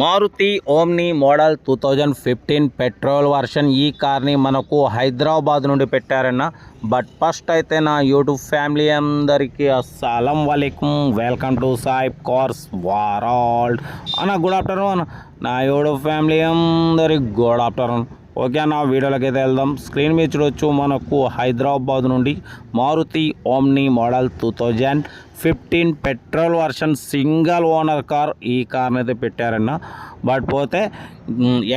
Maruti Omni model 2015 petrol version ఈ కార్ని మనకు హైదరాబాద్ నుండి పెట్టారన్న. బట్ ఫస్ట్ అయితే నా యూట్యూబ్ ఫ్యామిలీ అందరికీ అస్సలం వాలేకుమ్, వెల్కమ్ టు సాయిబ్ కార్స్ వరల్డ్ అన్న. గుడ్ ఆఫ్టర్నూన్ నా యూట్యూబ్ ఫ్యామిలీ అందరికి గుడ్ ఆఫ్టర్నూన్. ఓకే అన్న, వీడియోలోకి అయితే వెళ్దాం. స్క్రీన్ మీద చూడొచ్చు, మనకు హైదరాబాద్ నుండి Maruti Omni model 2015 petrol version single owner car ఈ కార్ని అయితే పెట్టారన్న. బట్ పోతే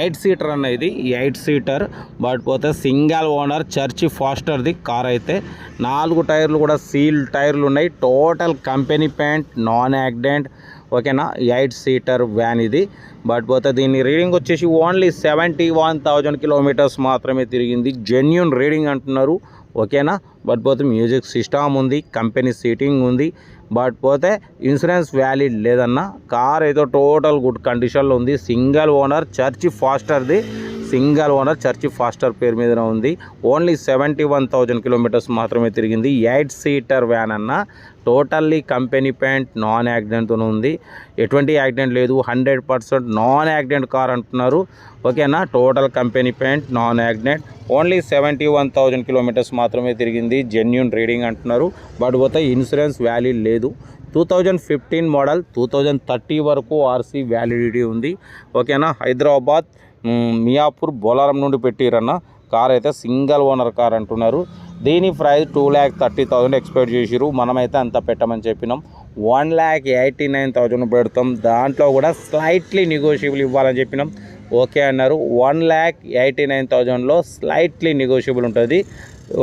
8 సీటర్ అన్న, ఇది 8 సీటర్. బట్ పోతే సింగల్ ఓనర్ చర్చి ఫాస్టర్ది కార్ అయితే 4 టైర్లు కూడా సీల్ టైర్లు ఉన్నాయి. Total company paint, non accident. ఓకేనా, 8 సీటర్ వ్యాన్ ఇది. బట్ పోతే దీని రీడింగ్ వచ్చేసి ఓన్లీ 71,000 కిలోమీటర్స్ మాత్రమే తిరిగింది. జెన్యూన్ రీడింగ్ అంటున్నారు. ఓకేనా, బట్ పోతే మ్యూజిక్ సిస్టమ్ ఉంది, కంపెనీ సీటింగ్ ఉంది. బట్ పోతే ఇన్సూరెన్స్ వ్యాలిడ్ లేదన్న. కార్ అయితే టోటల్ గుడ్ కండిషన్లో ఉంది. సింగల్ ఓనర్ చర్చి ఫాస్టర్ది, సింగల్ ఓనర్ చర్చి ఫాస్టర్ పేరు మీద ఉంది. ఓన్లీ 71,000 కిలోమీటర్స్ మాత్రమే తిరిగింది. 8 సీటర్ వ్యాన్ అన్న. టోటల్లీ కంపెనీ ప్యాంట్, నాన్ యాక్సిడెంట్తో ఉంది. ఎటువంటి యాక్సిడెంట్ లేదు, 100% నాన్ యాక్సిడెంట్ కార్ అంటున్నారు. ఓకేనా, total company paint, non accident. Only 71,000 kilometres మాత్రమే తిరిగింది. జెన్యూన్ రీడింగ్ అంటున్నారు. బట్ పోతే ఇన్సూరెన్స్ వ్యాలిడ్ లేదు. 2015 మోడల్, 2030 వరకు ఆర్సీ వ్యాలిడిటీ ఉంది. ఓకేనా, హైదరాబాద్ మియాపూర్ బోలారం నుండి పెట్టిరన్న. కార్ అయితే సింగల్ ఓనర్ కార్ అంటున్నారు. దీని ప్రైస్ 2,30,000 ఎక్స్పెక్ట్ చేసిరు. మనమైతే అంత పెట్టమని చెప్పినాం. 1,89,000 పెడతాం. దాంట్లో కూడా స్లైట్లీ నెగోషియబుల్ ఇవ్వాలని చెప్పినాం. ఓకే అన్నారు. 1,89,000లో స్లైట్లీ నెగోషియబుల్ ఉంటుంది.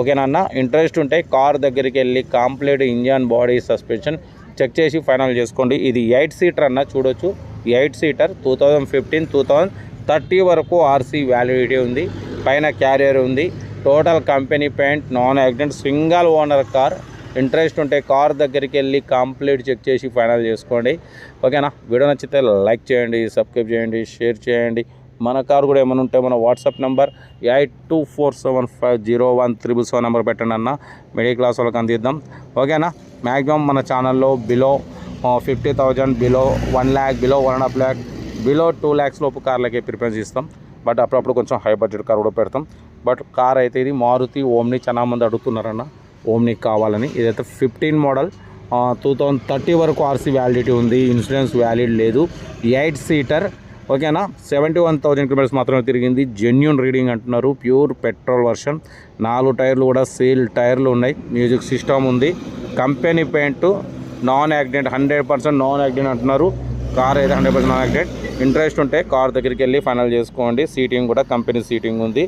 ఓకేనన్న. ఇంట్రెస్ట్ ఉంటే కార్ దగ్గరికి వెళ్ళి complete engine, body, suspension check చేసి ఫైనల్ చేసుకోండి. ఇది 8 సీటర్ అన్న, చూడొచ్చు. 8 సీటర్ 2015 2030 వరకు ఆర్సీ వ్యాలిడిటీ ఉంది. పైన క్యారియర్ ఉంది. Total company paint, non accident, single owner car. Interest ఉంటే కార్ దగ్గరికి వెళ్ళి కంప్లీట్ చెక్ చేసి ఫైనల్ చేసుకోండి. ఓకేనా, వీడియో నచ్చితే లైక్ చేయండి, సబ్స్క్రైబ్ చేయండి, షేర్ చేయండి. మన కారు కూడా ఏమైనా ఉంటే మన వాట్సాప్ నెంబర్ 8247501377 నెంబర్ పెట్టండి అన్న. మిడిల్ క్లాస్ వాళ్ళకి అందిద్దాం. ఓకేనా, మ్యాక్సిమం మన ఛానల్లో below 50,000, below 1 lakh, below 1.5 lakh, below 2 lakhs లోపు కార్లకే ప్రిఫరెన్స్ ఇస్తాం. బట్ అప్పుడప్పుడు కొంచెం హై బడ్జెట్ కార్ కూడా పెడతాం. బట్ కార్ అయితే ఇది మారుతి ఓమ్ని. చాలా మంది అడుగుతున్నారన్న ఓమ్ని కావాలని. ఇదైతే 15 మోడల్, 2030 వరకు ఆర్సీ వ్యాలిడిటీ ఉంది. ఇన్సూరెన్స్ వ్యాలిడ్ లేదు. 8 సీటర్. ఓకేనా, 71,000 కిలోమీటర్స్ మాత్రమే తిరిగింది. జెన్యూన్ రీడింగ్ అంటున్నారు. Pure petrol version. 4 టైర్లు కూడా సీల్ టైర్లు ఉన్నాయి. మ్యూజిక్ సిస్టమ్ ఉంది. Company paint, non accident, 100% non accident అంటున్నారు. కార్ అయితే 100% నాన్ యాక్సిడెంట్. ఇంట్రెస్ట్ ఉంటే కార్ దగ్గరికి వెళ్ళి ఫైనల్ చేసుకోండి. సీటింగ్ కూడా కంపెనీ సీటింగ్ ఉంది.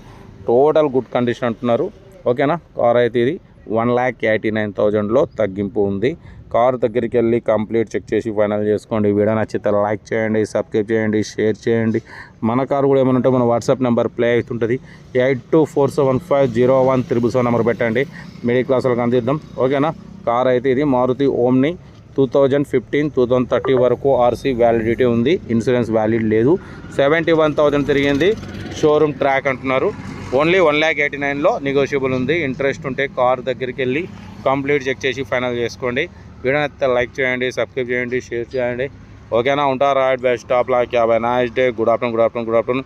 టోటల్ గుడ్ కండిషన్ అంటున్నారు. ఓకేనా, కార్ అయితే ఇది 1,89,000లో తగ్గింపు ఉంది. కార్ దగ్గరికి వెళ్ళి కంప్లీట్ చెక్ చేసి ఫైనల్ చేసుకోండి. వీడియో నచ్చితే లైక్ చేయండి, సబ్స్క్రైబ్ చేయండి, షేర్ చేయండి. మన కారు కూడా ఏమైనా ఉంటే మన వాట్సాప్ నెంబర్ ప్లే అవుతుంటుంది. 8247501377 నెంబర్ పెట్టండి. మిడిల్ క్లాస్ వాళ్ళకి అందిద్దాం. ఓకేనా, కార్ అయితే ఇది మారుతి ఓమ్ని. 2015 2030 వరకు ఆర్సీ వ్యాలిడిటీ ఉంది. ఇన్సూరెన్స్ వ్యాలిడ్ లేదు. 71,000 తిరిగింది. షోరూమ్ ట్రాక్ అంటున్నారు. ఓన్లీ 1,89,000లో నెగోషియబుల్ ఉంది. ఇంట్రెస్ట్ ఉంటే కార్ దగ్గరికి వెళ్ళి కంప్లీట్ చెక్ చేసి ఫైనల్ చేసుకోండి. వీడియో అయితే లైక్ చేయండి, సబ్స్క్రైబ్ చేయండి, షేర్ చేయండి. ఓకేనా, ఉంటారా? Best of luck. Have a nice day. Good afternoon.